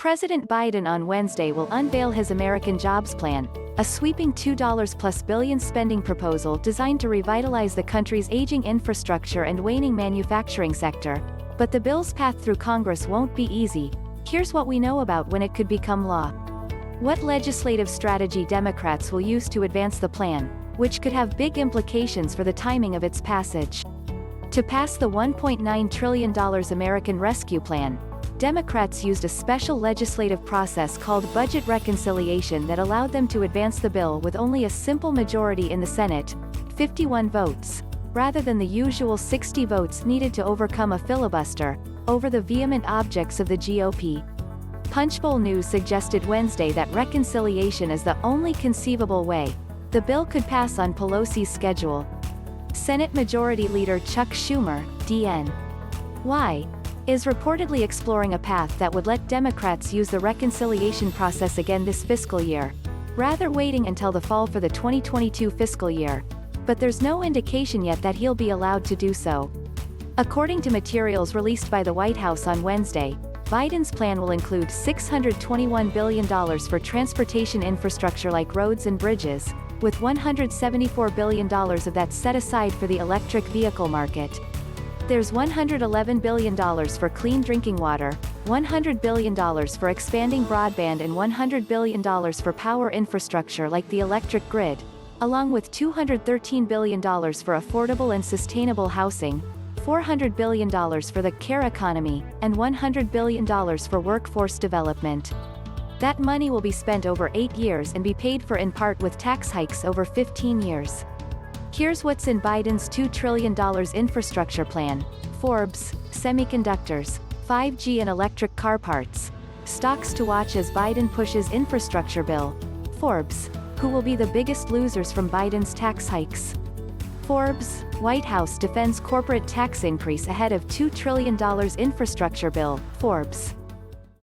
President Biden on Wednesday will unveil his American Jobs Plan, a sweeping $2+ billion spending proposal designed to revitalize the country's aging infrastructure and waning manufacturing sector. But the bill's path through Congress won't be easy. Here's what we know about when it could become law. What legislative strategy Democrats will use to advance the plan, which could have big implications for the timing of its passage. To pass the $1.9 trillion American Rescue Plan, Democrats used a special legislative process called budget reconciliation that allowed them to advance the bill with only a simple majority in the Senate, 51 votes, rather than the usual 60 votes needed to overcome a filibuster over the vehement objects of the GOP. PunchBowl News suggested Wednesday that reconciliation is the only conceivable way the bill could pass on Pelosi's schedule. Senate Majority Leader Chuck Schumer, DNY, is reportedly exploring a path that would let Democrats use the reconciliation process again this fiscal year, rather waiting until the fall for the 2022 fiscal year. But there's no indication yet that he'll be allowed to do so. According to materials released by the White House on Wednesday, Biden's plan will include $621 billion for transportation infrastructure like roads and bridges, with $174 billion of that set aside for the electric vehicle market. There's $111 billion for clean drinking water, $100 billion for expanding broadband and $100 billion for power infrastructure like the electric grid, along with $213 billion for affordable and sustainable housing, $400 billion for the care economy, and $100 billion for workforce development. That money will be spent over 8 years and be paid for in part with tax hikes over 15 years. Here's what's in Biden's $2 trillion infrastructure plan. Forbes, Semiconductors, 5G and electric car parts. Stocks to watch as Biden pushes infrastructure bill. Forbes, who will be the biggest losers from Biden's tax hikes. Forbes, White House defends corporate tax increase ahead of $2 trillion infrastructure bill. Forbes.